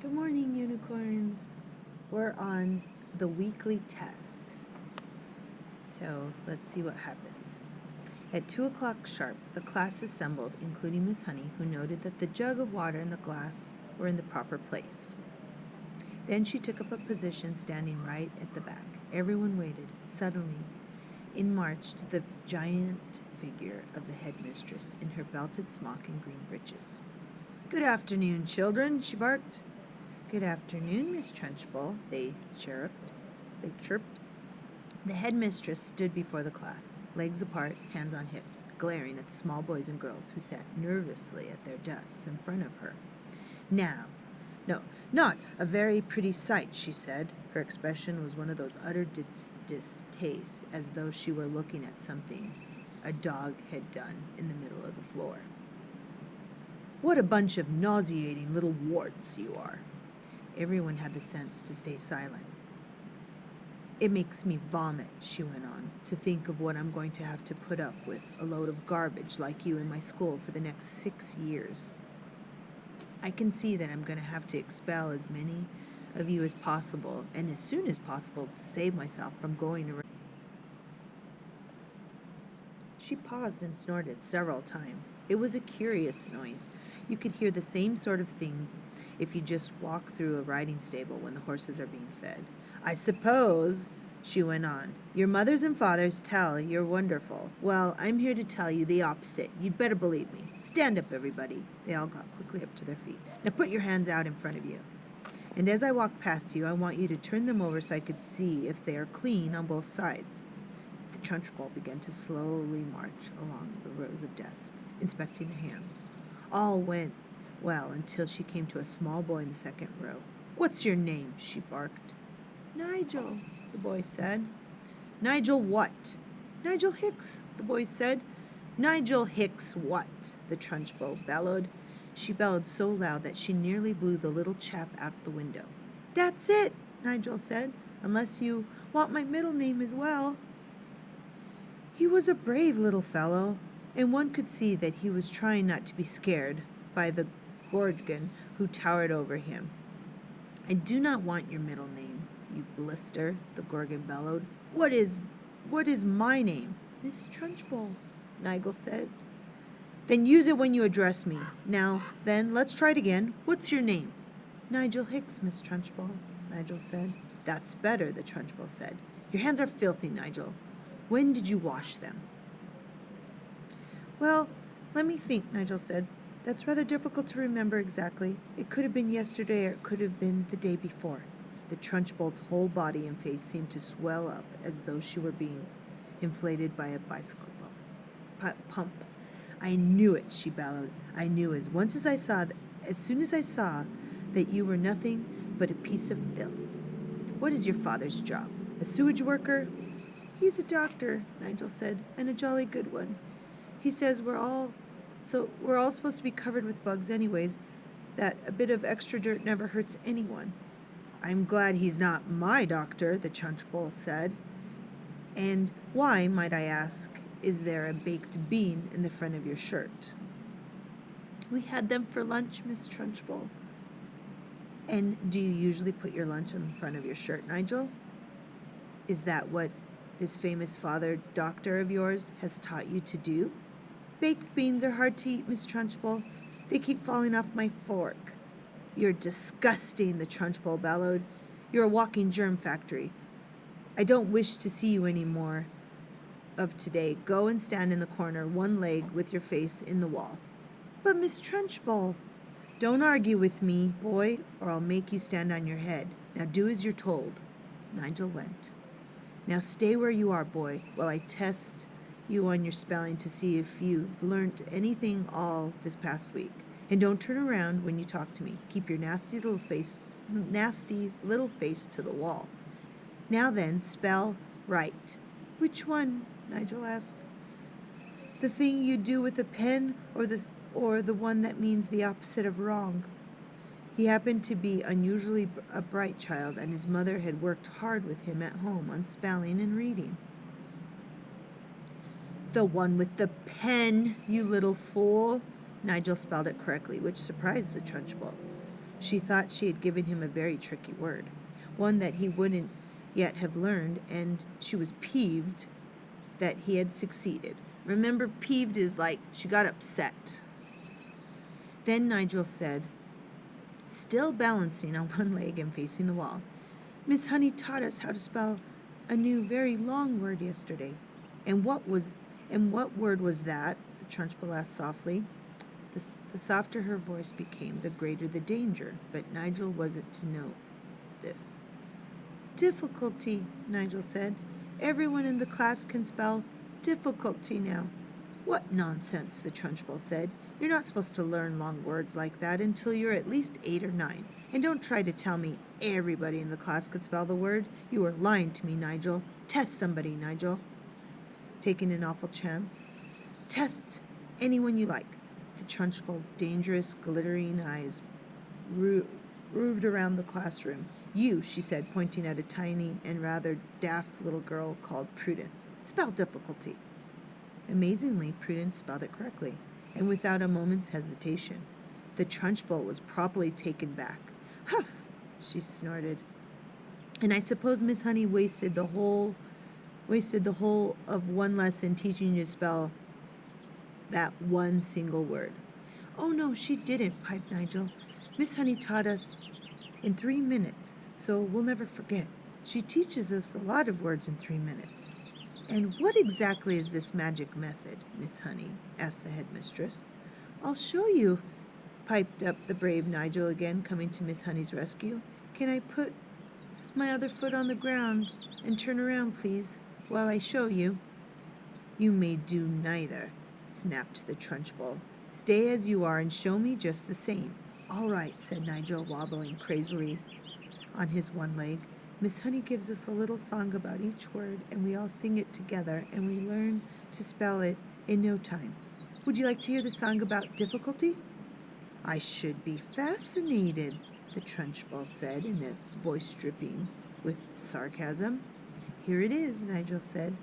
Good morning, unicorns. We're on the weekly test. So let's see what happens. At 2 o'clock sharp, the class assembled, including Miss Honey, who noted that the jug of water and the glass were in the proper place. Then she took up a position standing right at the back. Everyone waited. Suddenly, in marched the giant figure of the headmistress in her belted smock and green breeches. "Good afternoon, children," she barked. "Good afternoon, Miss Trunchbull," they chirped. The headmistress stood before the class, legs apart, hands on hips, glaring at the small boys and girls who sat nervously at their desks in front of her. "Now, no, not a very pretty sight," she said. Her expression was one of those utter distaste, as though she were looking at something a dog had done in the middle of the floor. "What a bunch of nauseating little warts you are." Everyone had the sense to stay silent. "It makes me vomit," she went on, "to think of what I'm going to have to put up with, a load of garbage like you in my school for the next 6 years. I can see that I'm going to have to expel as many of you as possible, and as soon as possible, to save myself from going around." She paused and snorted several times. It was a curious noise. You could hear the same sort of thing if you just walk through a riding stable when the horses are being fed. "I suppose," she went on, "your mothers and fathers tell you're wonderful. Well, I'm here to tell you the opposite. You'd better believe me. Stand up, everybody." They all got quickly up to their feet. "Now put your hands out in front of you. And as I walk past you, I want you to turn them over so I could see if they are clean on both sides." The Trunchbull began to slowly march along the rows of desks, inspecting the hands. All went well until she came to a small boy in the second row. "What's your name?" she barked. "Nigel," the boy said. "Nigel what?" "Nigel Hicks," the boy said. "Nigel Hicks what?" the Trunchbull bellowed. She bellowed so loud that she nearly blew the little chap out the window. "That's it," Nigel said, "unless you want my middle name as well." He was a brave little fellow, and one could see that he was trying not to be scared by the Gorgon who towered over him. "I do not want your middle name, you blister," the Gorgon bellowed. What is my name?" "Miss Trunchbull," Nigel said. "Then use it when you address me. Now, then, let's try it again. What's your name?" "Nigel Hicks, Miss Trunchbull," Nigel said. "That's better," the Trunchbull said. "Your hands are filthy, Nigel. When did you wash them?" "Well, let me think," Nigel said. "That's rather difficult to remember exactly. It could have been yesterday or it could have been the day before." The Trunchbull's whole body and face seemed to swell up as though she were being inflated by a bicycle pump. "I knew it," she bellowed. "I knew as soon as I saw that you were nothing but a piece of filth. What is your father's job? A sewage worker?" "He's a doctor," Nigel said, "and a jolly good one. He says we're all supposed to be covered with bugs anyways, that a bit of extra dirt never hurts anyone." "I'm glad he's not my doctor," the Trunchbull said. "And why, might I ask, is there a baked bean in the front of your shirt?" "We had them for lunch, Miss Trunchbull." "And do you usually put your lunch on the front of your shirt, Nigel? Is that what this famous father doctor of yours has taught you to do?" "Baked beans are hard to eat, Miss Trunchbull. They keep falling off my fork." "You're disgusting," the Trunchbull bellowed. "You're a walking germ factory. I don't wish to see you any more of today. Go and stand in the corner, one leg with your face in the wall." "But Miss Trunchbull—" "Don't argue with me, boy, or I'll make you stand on your head. Now do as you're told." Nigel went. "Now stay where you are, boy, while I test you on your spelling to see if you've learnt anything all this past week. And don't turn around when you talk to me. Keep your nasty little face to the wall. Now then, spell right." "Which one?" Nigel asked. "The thing you do with a pen, or the one that means the opposite of wrong?" He happened to be unusually a bright child, and his mother had worked hard with him at home on spelling and reading. "The one with the pen, you little fool." Nigel spelled it correctly, which surprised the Trunchbull. She thought she had given him a very tricky word, one that he wouldn't yet have learned, and she was peeved that he had succeeded. Remember, peeved is like she got upset. Then Nigel said, still balancing on one leg and facing the wall, Miss Honey taught us how to spell a new, very long word yesterday. And what word was that? The Trunchbull asked softly. The softer her voice became, the greater the danger, but Nigel wasn't to know this. Difficulty, Nigel said. Everyone in the class can spell difficulty now. What nonsense, the Trunchbull said. You're not supposed to learn long words like that until you're at least 8 or 9. And don't try to tell me everybody in the class could spell the word. You are lying to me, Nigel. Test somebody, Nigel. Taking an awful chance. Test anyone you like. The Trunchbull's dangerous, glittering eyes roved around the classroom. You, she said, pointing at a tiny and rather daft little girl called Prudence. Spell difficulty. Amazingly, Prudence spelled it correctly, and without a moment's hesitation. The Trunchbull was properly taken back. Huff! She snorted. And I suppose Miss Honey wasted the whole of one lesson teaching you to spell that one single word. Oh, no, she didn't, piped Nigel. Miss Honey taught us in 3 minutes, so we'll never forget. She teaches us a lot of words in 3 minutes. And what exactly is this magic method, Miss Honey? Asked the headmistress. I'll show you, piped up the brave Nigel again, coming to Miss Honey's rescue. Can I put my other foot on the ground and turn around, please, while I show you? You may do neither, snapped the Trunchbull. Stay as you are and show me just the same. All right, said Nigel, wobbling crazily on his one leg. Miss Honey gives us a little song about each word, and we all sing it together, and we learn to spell it in no time. Would you like to hear the song about difficulty? I should be fascinated, the Trunchbull said in a voice dripping with sarcasm. Here it is, Nigel said.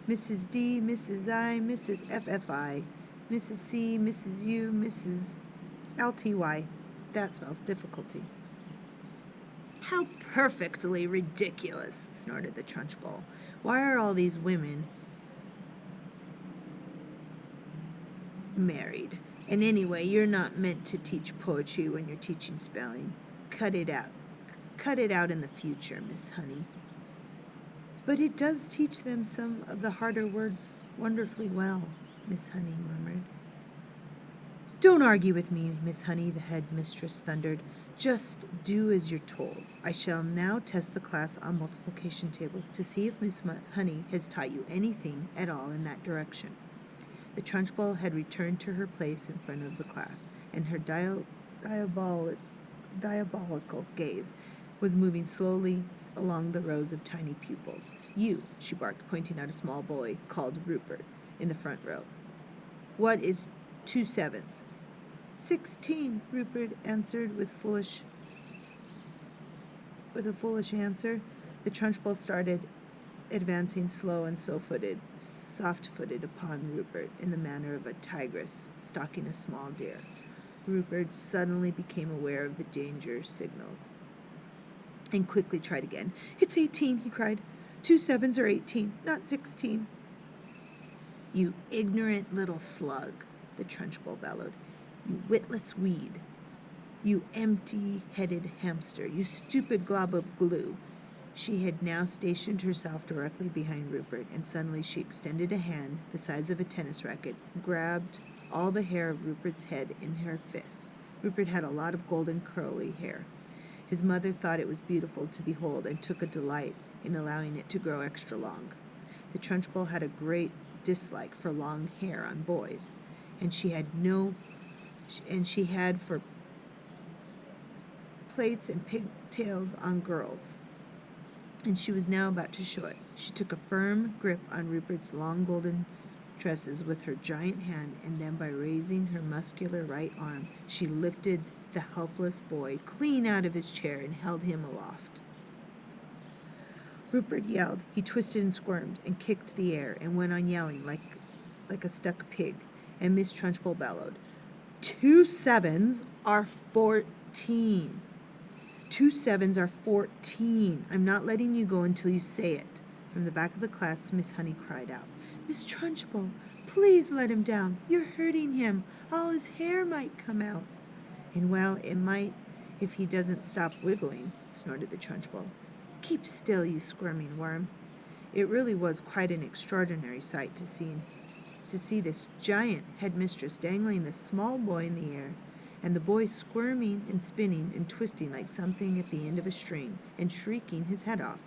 Mrs. D, Mrs. I, Mrs. FFI, Mrs. C, Mrs. U, Mrs. LTY. That spells difficulty. How perfectly ridiculous, snorted the Trunchbull. Why are all these women married? And anyway, you're not meant to teach poetry when you're teaching spelling. Cut it out. Cut it out in the future, Miss Honey. But it does teach them some of the harder words wonderfully well, Miss Honey murmured. Don't argue with me, Miss Honey, the headmistress thundered. Just do as you're told. I shall now test the class on multiplication tables to see if Miss Honey has taught you anything at all in that direction. The Trunchbull had returned to her place in front of the class, and her diabolical gaze was moving slowly along the rows of tiny pupils. You, she barked, pointing out a small boy called Rupert in the front row. What is 2 sevens? 16, Rupert answered with a foolish answer. The Trunchbull started advancing slow and soft-footed upon Rupert in the manner of a tigress stalking a small deer. Rupert suddenly became aware of the danger signals and quickly tried again. It's 18, he cried. 2 sevens are 18, not 16. You ignorant little slug, the Trunchbull bellowed. You witless weed. You empty-headed hamster. You stupid glob of glue. She had now stationed herself directly behind Rupert, and suddenly she extended a hand the size of a tennis racket, grabbed all the hair of Rupert's head in her fist. Rupert had a lot of golden curly hair. His mother thought it was beautiful to behold and took a delight in allowing it to grow extra long. The Trunchbull had a great dislike for long hair on boys, and she had for plaits and pigtails on girls, and she was now about to show it. She took a firm grip on Rupert's long golden tresses with her giant hand, and then by raising her muscular right arm, she lifted the helpless boy clean out of his chair and held him aloft. Rupert yelled. He twisted and squirmed and kicked the air and went on yelling like a stuck pig, and Miss Trunchbull bellowed, 2 sevens are 14. 14. 2 sevens are 14. I'm not letting you go until you say it. From the back of the class, Miss Honey cried out. Miss Trunchbull, please let him down. You're hurting him. All his hair might come out. And well, it might if he doesn't stop wiggling, snorted the Trunchbull. Keep still, you squirming worm. It really was quite an extraordinary sight to see this giant headmistress dangling this small boy in the air, and the boy squirming and spinning and twisting like something at the end of a string, and shrieking his head off.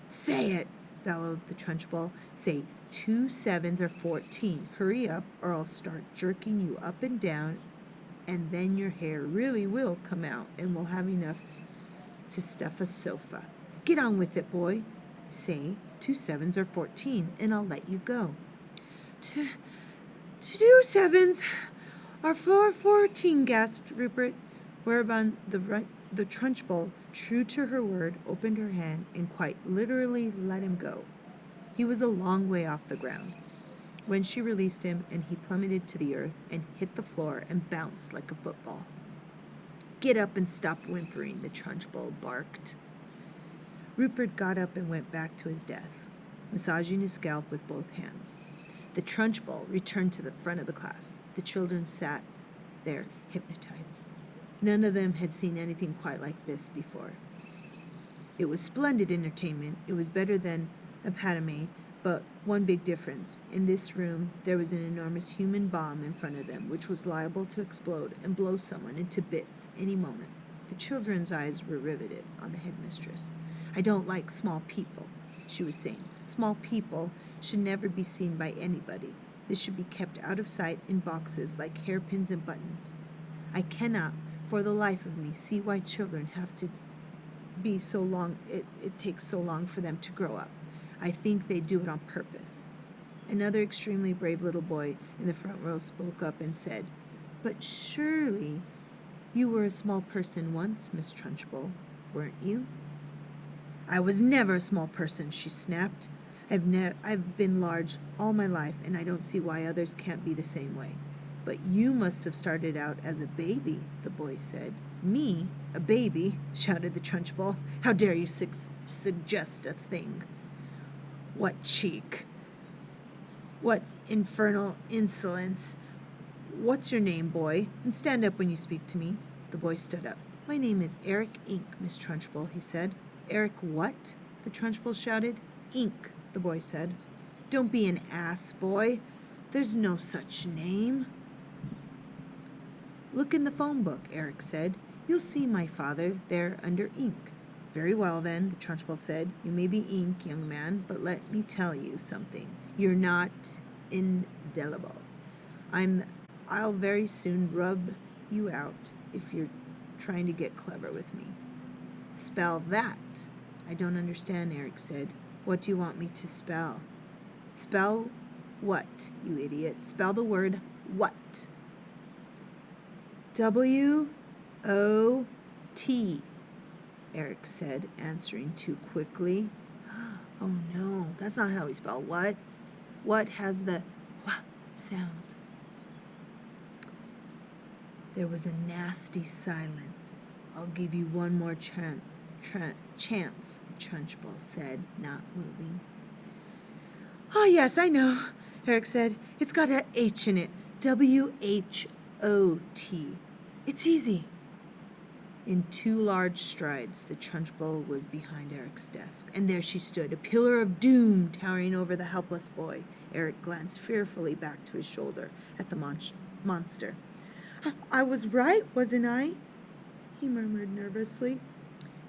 Say it, bellowed the Trunchbull. Say 2 sevens are 14. Hurry up, or I'll start jerking you up and down, and then your hair really will come out, and we'll have enough to stuff a sofa. Get on with it, boy. Say 2 sevens are 14, and I'll let you go. 2 sevens are 14, gasped Rupert, whereupon the Trunchbull, true to her word, opened her hand and quite literally let him go. He was a long way off the ground when she released him, and he plummeted to the earth and hit the floor and bounced like a football. Get up and stop whimpering, the Trunchbull barked. Rupert got up and went back to his desk, massaging his scalp with both hands. The Trunchbull returned to the front of the class. The children sat there, hypnotized. None of them had seen anything quite like this before. It was splendid entertainment. It was better than a pantomime, but one big difference. In this room, there was an enormous human bomb in front of them, which was liable to explode and blow someone into bits any moment. The children's eyes were riveted on the headmistress. I don't like small people, she was saying. Small people should never be seen by anybody. This should be kept out of sight in boxes like hairpins and buttons. I cannot, for the life of me, see why children have to be so long, it takes so long for them to grow up. I think they do it on purpose. Another extremely brave little boy in the front row spoke up and said, But surely you were a small person once, Miss Trunchbull, weren't you? I was never a small person, she snapped. I've been large all my life, and I don't see why others can't be the same way. But you must have started out as a baby, the boy said. Me? A baby? Shouted the Trunchbull. How dare you suggest a thing? What cheek! What infernal insolence! What's your name, boy? And stand up when you speak to me. The boy stood up. My name is Eric Ink, Miss Trunchbull, he said. Eric what? The Trunchbull shouted. Ink, the boy said. Don't be an ass, boy. There's no such name. Look in the phone book, Eric said. You'll see my father there under Ink. Very well, then, the Trunchbull said. You may be Ink, young man, but let me tell you something. You're not indelible. I'll very soon rub you out if you're trying to get clever with me. Spell that. I don't understand, Eric said. What do you want me to spell? Spell what, you idiot? Spell the word what. W-O-T, Eric said, answering too quickly. Oh no, that's not how we spell what. What has the wha sound? There was a nasty silence. I'll give you one more chance, the Trunchbull said, not moving. Oh, yes, I know, Eric said. It's got a H in it. W-H-O-T. It's easy. In 2 large strides, the Trunchbull was behind Eric's desk, and there she stood, a pillar of doom towering over the helpless boy. Eric glanced fearfully back to his shoulder at the monster. I was right, wasn't I? He murmured nervously.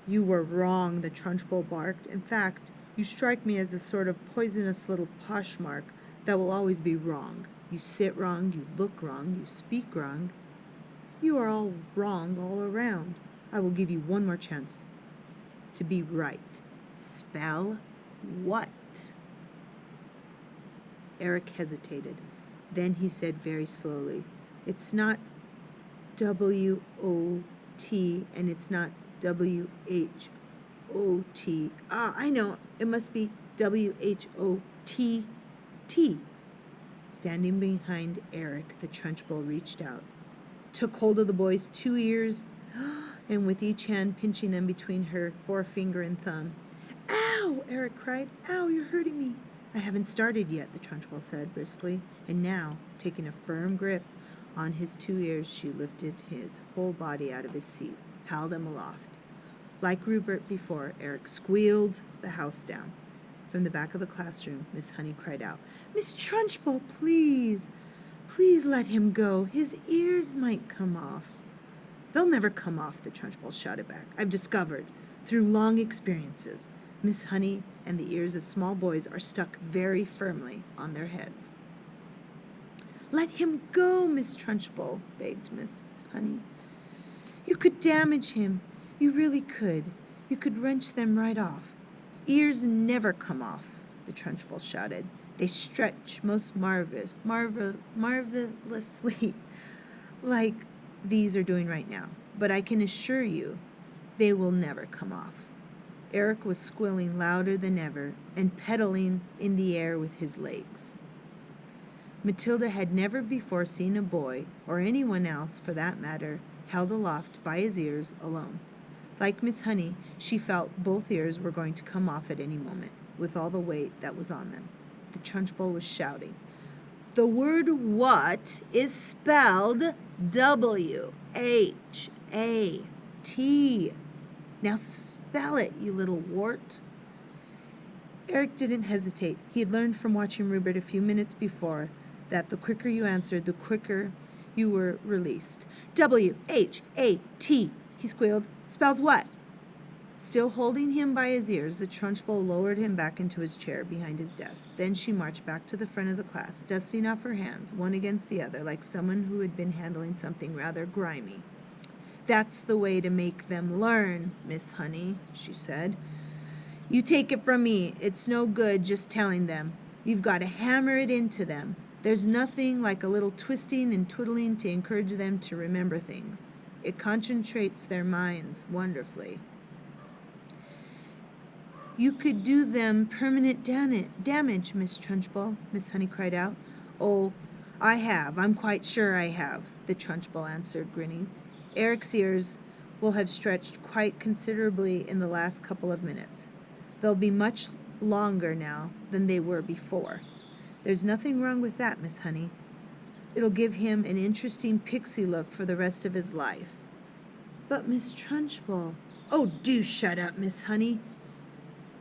You were wrong, the Trunchbull barked. In fact, you strike me as a sort of poisonous little poshmark that will always be wrong. You sit wrong, you look wrong, you speak wrong. You are all wrong all around. I will give you one more chance to be right. Spell what? Eric hesitated. Then he said very slowly, It's not W-O-T, and it's not W-H-O-T. Ah, I know. It must be W-H-O-T-T. Standing behind Eric, the Trunchbull reached out, took hold of the boy's 2 ears, and with each hand pinching them between her forefinger and thumb. Ow! Eric cried. Ow, you're hurting me. I haven't started yet, the Trunchbull said briskly, and now, taking a firm grip on his 2 ears, she lifted his whole body out of his seat, held him aloft. Like Rupert before, Eric squealed the house down. From the back of the classroom, Miss Honey cried out, Miss Trunchbull, please, please let him go. His ears might come off. They'll never come off, the Trunchbull shouted back. I've discovered, through long experiences, Miss Honey and the ears of small boys are stuck very firmly on their heads. Let him go, Miss Trunchbull, begged Miss Honey. You could damage him. You really could. You could wrench them right off. Ears never come off, the Trunchbull shouted. They stretch most marvelously, like these are doing right now. But I can assure you, they will never come off. Eric was squealing louder than ever and pedaling in the air with his legs. Matilda had never before seen a boy, or anyone else for that matter, held aloft by his ears alone. Like Miss Honey, she felt both ears were going to come off at any moment, with all the weight that was on them. The Trunchbull was shouting. The word what is spelled W-H-A-T. Now spell it, you little wart. Eric didn't hesitate. He had learned from watching Rupert a few minutes before that the quicker you answered, the quicker you were released. W-H-A-T, he squealed. Spells what? Still holding him by his ears, the Trunchbull lowered him back into his chair behind his desk. Then she marched back to the front of the class, dusting off her hands, one against the other, like someone who had been handling something rather grimy. That's the way to make them learn, Miss Honey, she said. You take it from me, it's no good just telling them. You've got to hammer it into them. There's nothing like a little twisting and twiddling to encourage them to remember things. It concentrates their minds wonderfully. You could do them permanent damage, Miss Trunchbull, Miss Honey cried out. Oh, I have. I'm quite sure I have, the Trunchbull answered, grinning. Eric's ears will have stretched quite considerably in the last couple of minutes. They'll be much longer now than they were before. There's nothing wrong with that, Miss Honey. It'll give him an interesting pixie look for the rest of his life. But Miss Trunchbull... Oh, do shut up, Miss Honey.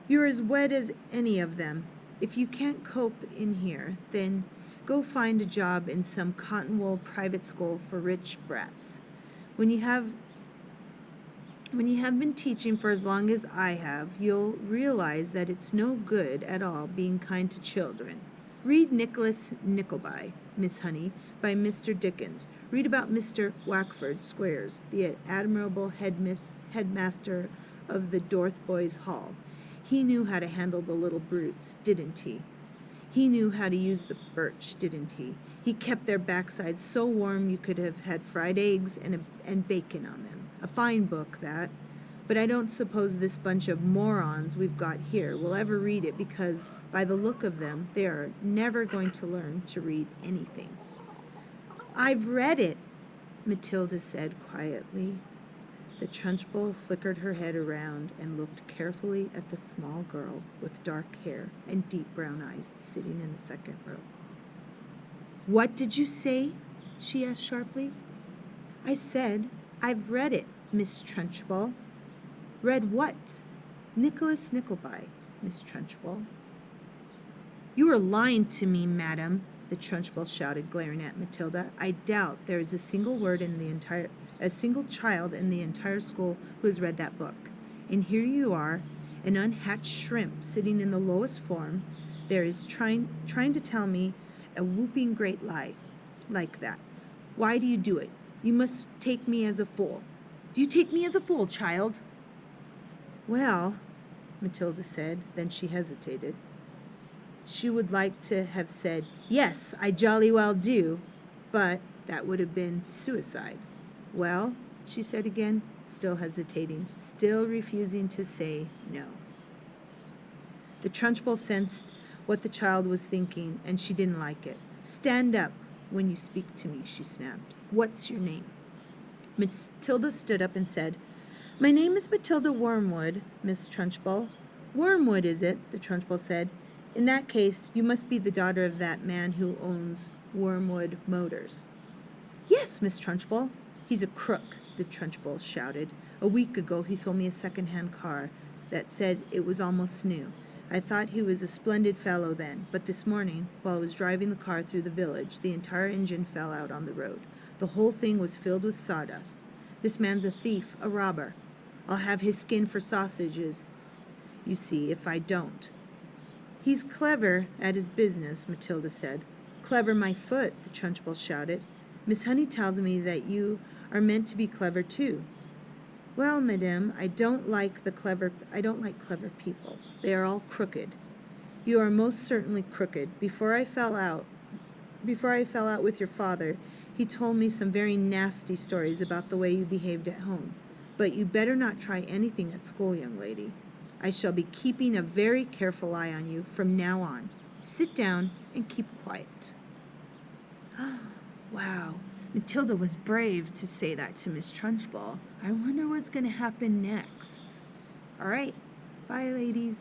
You're as wet as any of them. If you can't cope in here, then go find a job in some cotton wool private school for rich brats. When you have been teaching for as long as I have, you'll realize that it's no good at all being kind to children. Read Nicholas Nickleby, Miss Honey, by Mr. Dickens. Read about Mr. Wackford Squares, the admirable headmaster of the Dorthboys Hall. He knew how to handle the little brutes, didn't he? He knew how to use the birch, didn't he? He kept their backsides so warm you could have had fried eggs and bacon on them. A fine book, that. But I don't suppose this bunch of morons we've got here will ever read it because, by the look of them, they are never going to learn to read anything. I've read it, Matilda said quietly. The Trunchbull flickered her head around and looked carefully at the small girl with dark hair and deep brown eyes sitting in the second row. What did you say? She asked sharply. I said, I've read it, Miss Trunchbull. Read what? Nicholas Nickleby, Miss Trunchbull. You are lying to me, madam, the Trunchbull shouted, glaring at Matilda. I doubt there is a single child in the entire school who has read that book. And here you are, an unhatched shrimp sitting in the lowest form. There is trying to tell me a whooping great lie like that. Why do you do it? You must take me as a fool. Do you take me as a fool, child? Well, Matilda said, then she hesitated. She would like to have said, yes, I jolly well do, but that would have been suicide. Well, she said again, still hesitating, still refusing to say no. The Trunchbull sensed what the child was thinking, and she didn't like it. Stand up when you speak to me, she snapped. What's your name? Matilda stood up and said, My name is Matilda Wormwood, Miss Trunchbull. Wormwood, is it? The Trunchbull said. In that case, you must be the daughter of that man who owns Wormwood Motors. Yes, Miss Trunchbull. He's a crook, the Trunchbull shouted. A week ago he sold me a second-hand car that said it was almost new. I thought he was a splendid fellow then, but this morning, while I was driving the car through the village, the entire engine fell out on the road. The whole thing was filled with sawdust. This man's a thief, a robber. I'll have his skin for sausages, you see, if I don't. He's clever at his business, Matilda said. Clever my foot, the Trunchbull shouted. Miss Honey tells me that you are meant to be clever too. Well, madame, I don't like clever people. They are all crooked. You are most certainly crooked. Before I fell out with your father, he told me some very nasty stories about the way you behaved at home. But you better not try anything at school, young lady. I shall be keeping a very careful eye on you from now on. Sit down and keep quiet. Wow, Matilda was brave to say that to Miss Trunchbull. I wonder what's going to happen next. All right, bye, ladies.